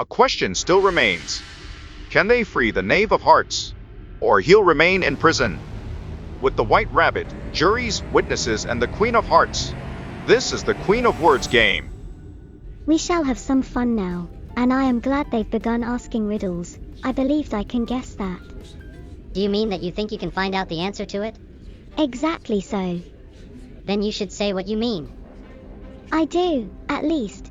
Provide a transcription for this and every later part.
a question still remains. Can they free the Knave of Hearts? Or he'll remain in prison? With the White Rabbit, juries, witnesses, and the Queen of Hearts. This is the Queen of Words game. We shall have some fun now, and I am glad they've begun asking riddles. I believed I can guess that. Do you mean that you think you can find out the answer to it? Exactly so. Then you should say what you mean. I do, at least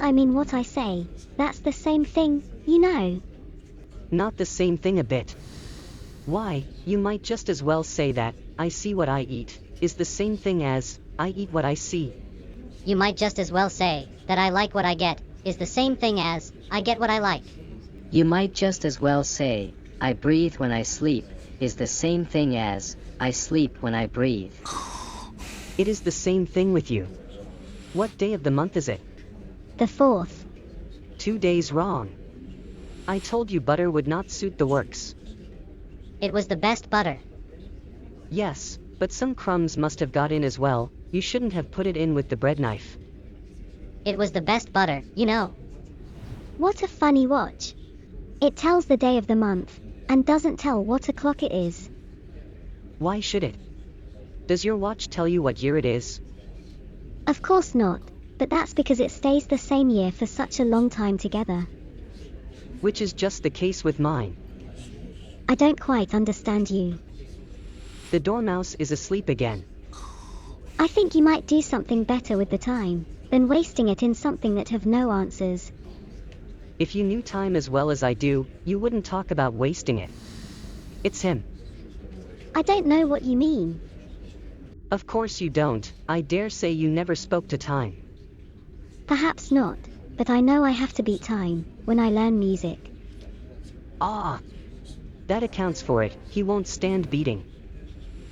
I mean what I say. That's the same thing, you know. Not the same thing a bit. Why, you might just as well say that, I see what I eat, is the same thing as, I eat what I see. You might just as well say, that I like what I get, is the same thing as, I get what I like. You might just as well say, I breathe when I sleep, is the same thing as, I sleep when I breathe. It is the same thing with you. What day of the month is it? The 4th. 2 days wrong. I told you butter would not suit the works. It was the best butter. Yes, but some crumbs must have got in as well. You shouldn't have put it in with the bread knife. It was the best butter, you know. What a funny watch. It tells the day of the month, and doesn't tell what o'clock it is. Why should it? Does your watch tell you what year it is? Of course not, but that's because it stays the same year for such a long time together. Which is just the case with mine. I don't quite understand you. The dormouse is asleep again. I think you might do something better with the time, than wasting it in something that have no answers. If you knew time as well as I do, you wouldn't talk about wasting it. It's him. I don't know what you mean. Of course you don't. I dare say you never spoke to time. Perhaps not, but I know I have to beat time, when I learn music. Ah! That accounts for it, he won't stand beating.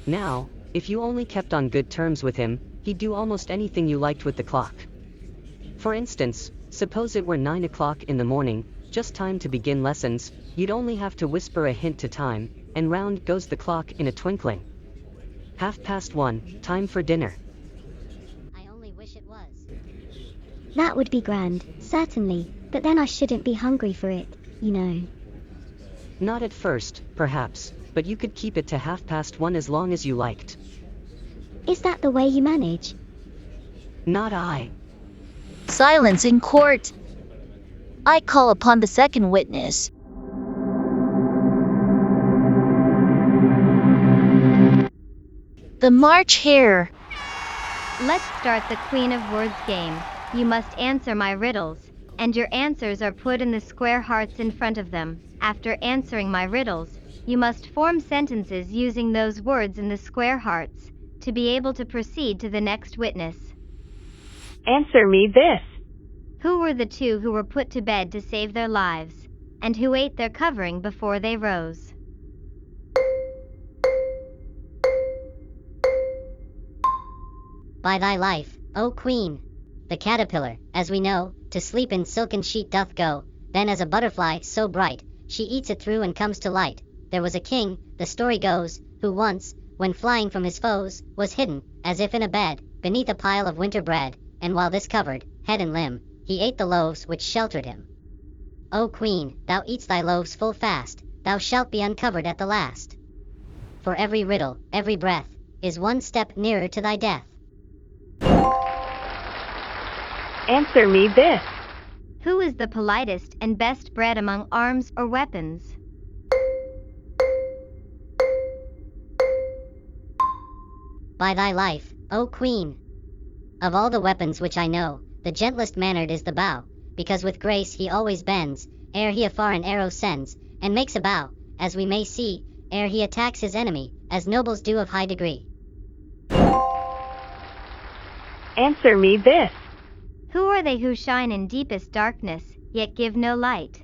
Now, if you only kept on good terms with him, he'd do almost anything you liked with the clock. For instance, suppose it were 9 o'clock in the morning, just time to begin lessons, you'd only have to whisper a hint to time, and round goes the clock in a twinkling. 1:30, time for dinner. I only wish it was. That would be grand, certainly, but then I shouldn't be hungry for it, you know. Not at first, perhaps, but you could keep it to 1:30 as long as you liked. Is that the way you manage? Not I. Silence in court. I call upon the second witness. The March Hare. Let's start the Queen of Words game. You must answer my riddles, and your answers are put in the square hearts in front of them. After answering my riddles, you must form sentences using those words in the square hearts, to be able to proceed to the next witness. Answer me this. Who were the two who were put to bed to save their lives, and who ate their covering before they rose? By thy life, O Queen. The caterpillar, as we know, to sleep in silken sheet doth go, then as a butterfly so bright, she eats it through and comes to light. There was a king, the story goes, who once, when flying from his foes, was hidden, as if in a bed, beneath a pile of winter bread, and while this covered, head and limb, he ate the loaves which sheltered him. O Queen, thou eats thy loaves full fast, thou shalt be uncovered at the last. For every riddle, every breath, is one step nearer to thy death. Answer me this. Who is the politest and best bred among arms or weapons? By thy life, O Queen. Of all the weapons which I know, the gentlest mannered is the bow, because with grace he always bends, ere he afar an arrow sends, and makes a bow, as we may see, ere he attacks his enemy, as nobles do of high degree. Answer me this. Who are they who shine in deepest darkness, yet give no light?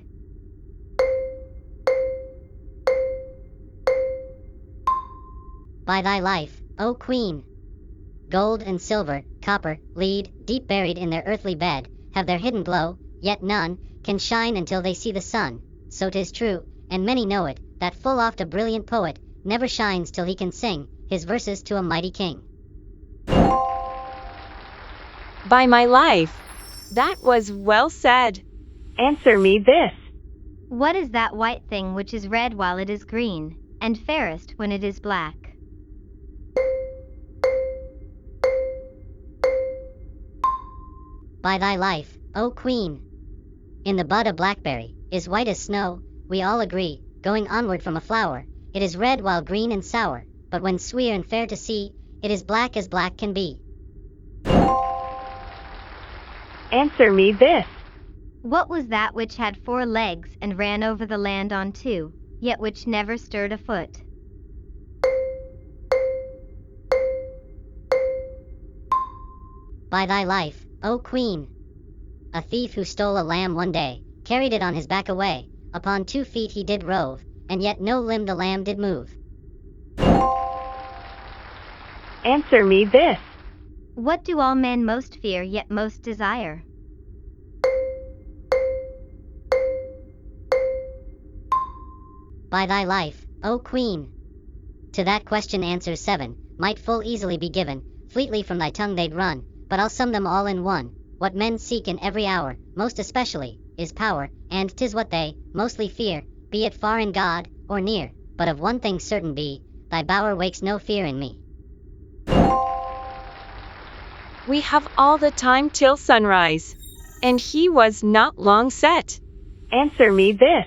By thy life, O Queen. Gold and silver, copper, lead, deep buried in their earthly bed, have their hidden glow, yet none can shine until they see the sun. So 'tis true, and many know it, that full oft a brilliant poet never shines till he can sing his verses to a mighty king. By my life. That was well said. Answer me this. What is that white thing which is red while it is green, and fairest when it is black? By thy life, O Queen. In the bud a blackberry is white as snow, we all agree, going onward from a flower, it is red while green and sour, but when sweet and fair to see, it is black as black can be. Answer me this. What was that which had 4 legs and ran over the land on 2, yet which never stirred a foot? By thy life, O Queen. A thief who stole a lamb one day, carried it on his back away, upon 2 feet he did rove, and yet no limb the lamb did move. Answer me this. What do all men most fear yet most desire? By thy life, O Queen. To that question answers 7, might full easily be given, fleetly from thy tongue they'd run, but I'll sum them all in one. What men seek in every hour, most especially, is power, and 'tis what they mostly fear, be it far in God, or near, but of one thing certain be, thy bower wakes no fear in me. We have all the time till sunrise. And he was not long set. Answer me this.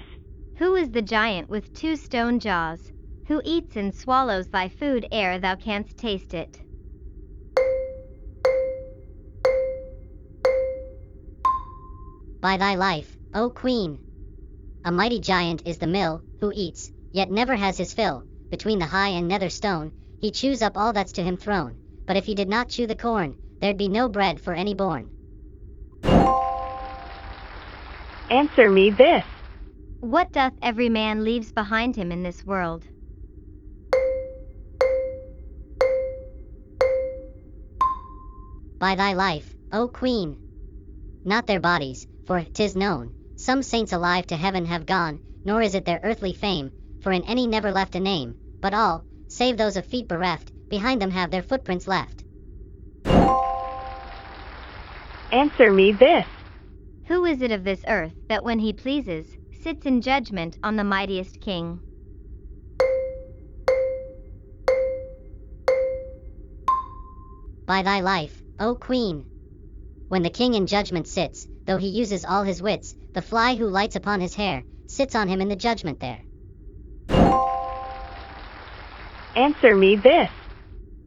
Who is the giant with 2 stone jaws, who eats and swallows thy food ere thou canst taste it? By thy life, O Queen. A mighty giant is the mill, who eats, yet never has his fill, between the high and nether stone, he chews up all that's to him thrown, but if he did not chew the corn, there'd be no bread for any born. Answer me this. What doth every man leaves behind him in this world? By thy life, O Queen. Not their bodies, for 'tis known, some saints alive to heaven have gone, nor is it their earthly fame, for in any never left a name, but all, save those of feet bereft, behind them have their footprints left. Answer me this. Who is it of this earth that when he pleases, sits in judgment on the mightiest king? By thy life, O Queen. When the king in judgment sits, though he uses all his wits, the fly who lights upon his hair, sits on him in the judgment there. Answer me this.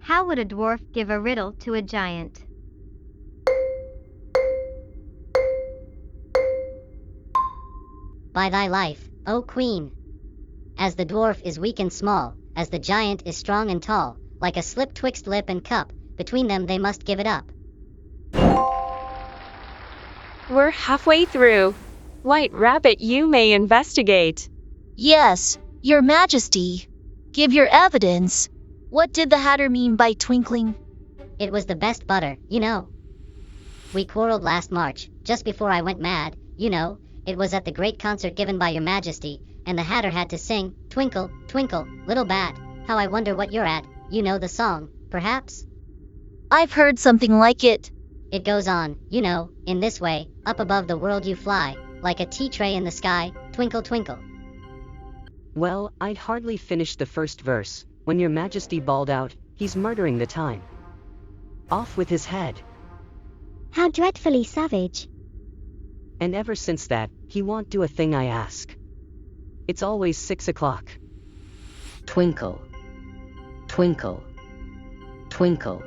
How would a dwarf give a riddle to a giant? By thy life, O Queen. As the dwarf is weak and small, as the giant is strong and tall, like a slip twixt lip and cup, between them they must give it up. We're halfway through. White Rabbit, you may investigate. Yes, Your Majesty. Give your evidence. What did the Hatter mean by twinkling? It was the best butter, you know. We quarreled last March, just before I went mad, you know. It was at the great concert given by Your Majesty, and the Hatter had to sing, "Twinkle, twinkle, little bat, how I wonder what you're at." You know the song, perhaps? I've heard something like it. It goes on, you know, in this way, up above the world you fly, like a tea tray in the sky, twinkle, twinkle. Well, I'd hardly finished the first verse, when Your Majesty bawled out, "He's murdering the time. Off with his head." How dreadfully savage. And ever since that, he won't do a thing I ask. It's always 6 o'clock. Twinkle, twinkle, twinkle,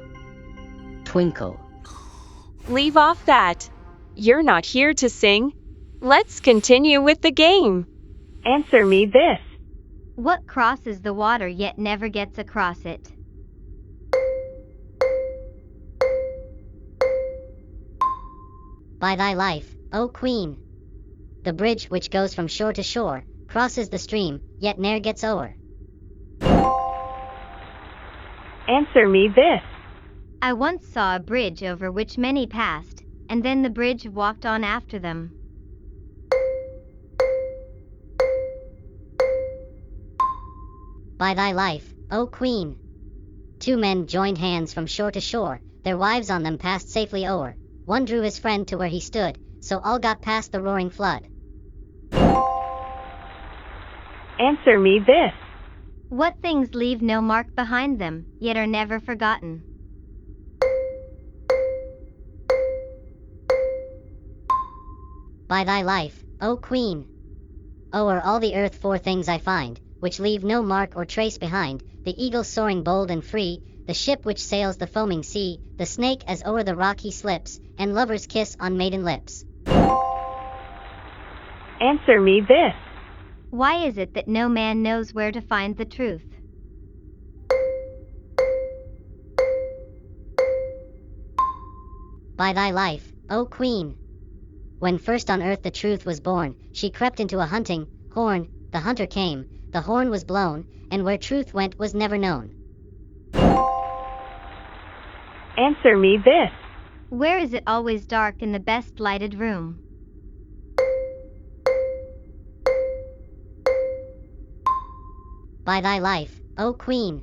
twinkle. Leave off that. You're not here to sing. Let's continue with the game. Answer me this. What crosses the water yet never gets across it? By thy life, O Queen. The bridge which goes from shore to shore, crosses the stream, yet ne'er gets o'er. Answer me this. I once saw a bridge over which many passed, and then the bridge walked on after them. By thy life, O Queen. 2 men joined hands from shore to shore, their wives on them passed safely o'er. One drew his friend to where he stood, so all got past the roaring flood. Answer me this. What things leave no mark behind them, yet are never forgotten? By thy life, O Queen. O'er all the earth 4 things I find, which leave no mark or trace behind: the eagle soaring bold and free, the ship which sails the foaming sea, the snake as o'er the rock he slips, and lover's kiss on maiden lips. Answer me this. Why is it that no man knows where to find the truth? By thy life, O Queen. When first on earth the truth was born, she crept into a hunting horn, the hunter came, the horn was blown, and where truth went was never known. Answer me this. Where is it always dark in the best lighted room? By thy life, O Queen.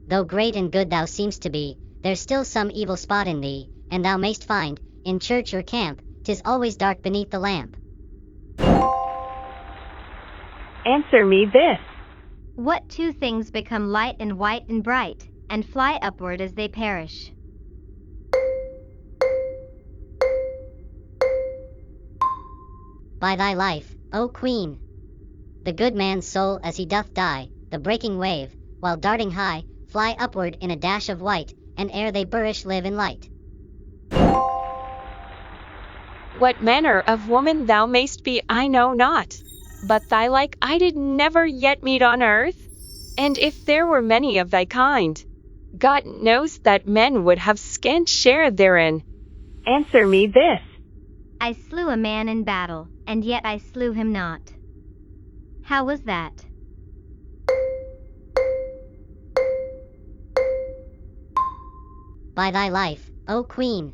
Though great and good thou seemst to be, there's still some evil spot in thee, and thou mayst find, in church or camp, 'tis always dark beneath the lamp. Answer me this. What 2 things become light and white and bright, and fly upward as they perish? By thy life, O Queen. The good man's soul as he doth die, the breaking wave, while darting high, fly upward in a dash of white, and ere they perish live in light. What manner of woman thou mayst be I know not, but thy like I did never yet meet on earth. And if there were many of thy kind, God knows that men would have scant share therein. Answer me this. I slew a man in battle, and yet I slew him not. How was that? By thy life, O Queen.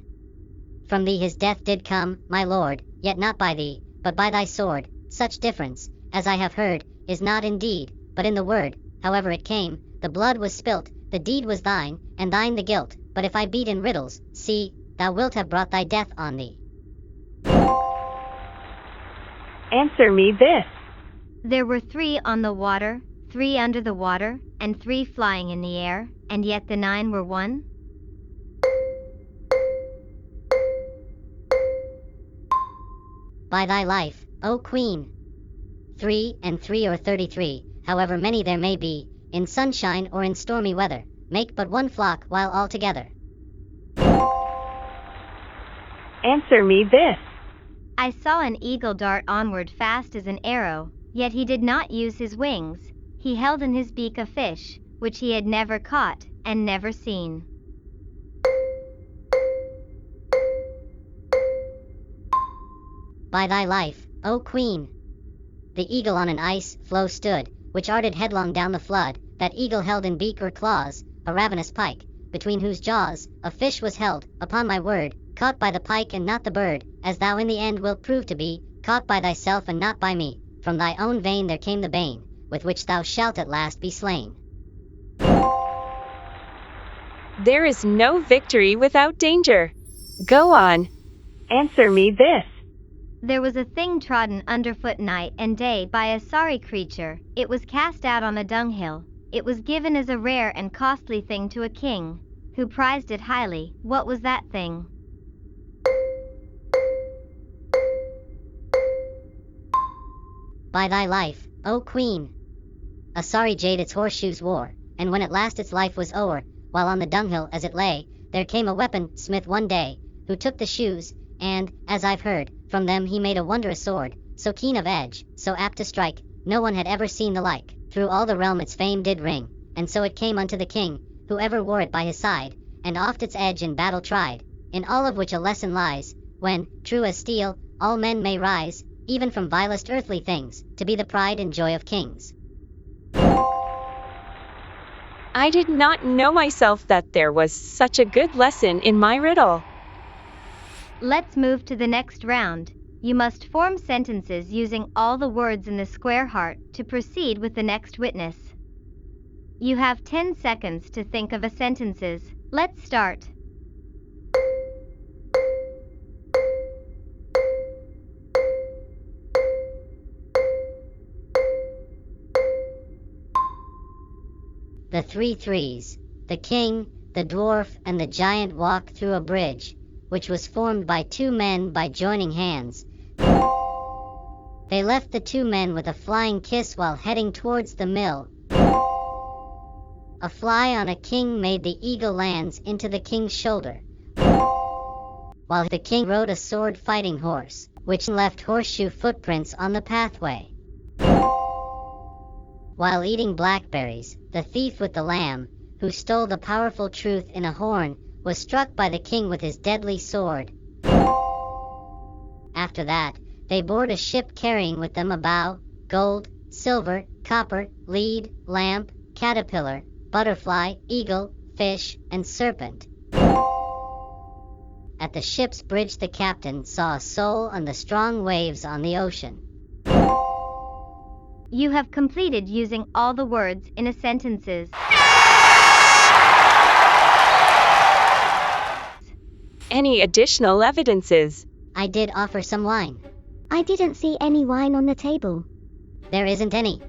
From thee his death did come, my lord, yet not by thee, but by thy sword. Such difference, as I have heard, is not in deed, but in the word. However it came, the blood was spilt, the deed was thine, and thine the guilt. But if I beat in riddles, see, thou wilt have brought thy death on thee. Answer me this. There were 3 on the water, 3 under the water, and 3 flying in the air, and yet the 9 were one? By thy life, O Queen. 3 and 3 or 33, however many there may be, in sunshine or in stormy weather, make but one flock while all together. Answer me this. I saw an eagle dart onward fast as an arrow, yet he did not use his wings. He held in his beak a fish, which he had never caught, and never seen. By thy life, O Queen. The eagle on an ice floe stood, which arted headlong down the flood. That eagle held in beak or claws a ravenous pike, between whose jaws a fish was held. Upon my word, caught by the pike and not the bird, as thou in the end wilt prove to be, caught by thyself and not by me. From thy own vein there came the bane, with which thou shalt at last be slain. There is no victory without danger. Go on. Answer me this. There was a thing trodden underfoot night and day by a sorry creature. It was cast out on a dunghill. It was given as a rare and costly thing to a king, who prized it highly. What was that thing? By thy life, O Queen. A sorry jade its horseshoes wore, and when at last its life was o'er, while on the dunghill as it lay, there came a weapon smith one day, who took the shoes, and, as I've heard, from them he made a wondrous sword, so keen of edge, so apt to strike, no one had ever seen the like. Through all the realm its fame did ring, and so it came unto the king, who ever wore it by his side, and oft its edge in battle tried, in all of which a lesson lies, when, true as steel, all men may rise, even from vilest earthly things, to be the pride and joy of kings. I did not know myself that there was such a good lesson in my riddle. Let's move to the next round. You must form sentences using all the words in the square heart to proceed with the next witness. You have 10 seconds to think of a sentences. Let's start. The three threes, the king, the dwarf, and the giant walked through a bridge, which was formed by two men by joining hands. They left the two men with a flying kiss while heading towards the mill. A fly on a king made the eagle lands into the king's shoulder, while the king rode a sword-fighting horse, which left horseshoe footprints on the pathway. While eating blackberries, the thief with the lamb, who stole the powerful truth in a horn, was struck by the king with his deadly sword. After that, they board a ship carrying with them a bow, gold, silver, copper, lead, lamp, caterpillar, butterfly, eagle, fish, and serpent. At the ship's bridge the captain saw a soul on the strong waves on the ocean. You have completed using all the words in a sentences. Any additional evidences? I did offer some wine. I didn't see any wine on the table. There isn't any.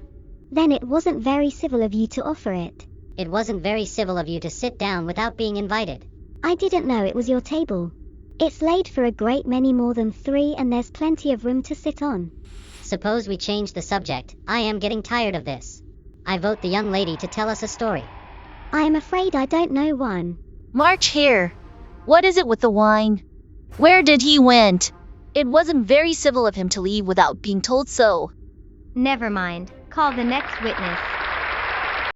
Then it wasn't very civil of you to offer it. It wasn't very civil of you to sit down without being invited. I didn't know it was your table. It's laid for a great many more than 3 and there's plenty of room to sit on. Suppose we change the subject. I am getting tired of this. I vote the young lady to tell us a story. I am afraid I don't know one. March here. What is it with the wine? Where did he went? It wasn't very civil of him to leave without being told so. Never mind. Call the next witness.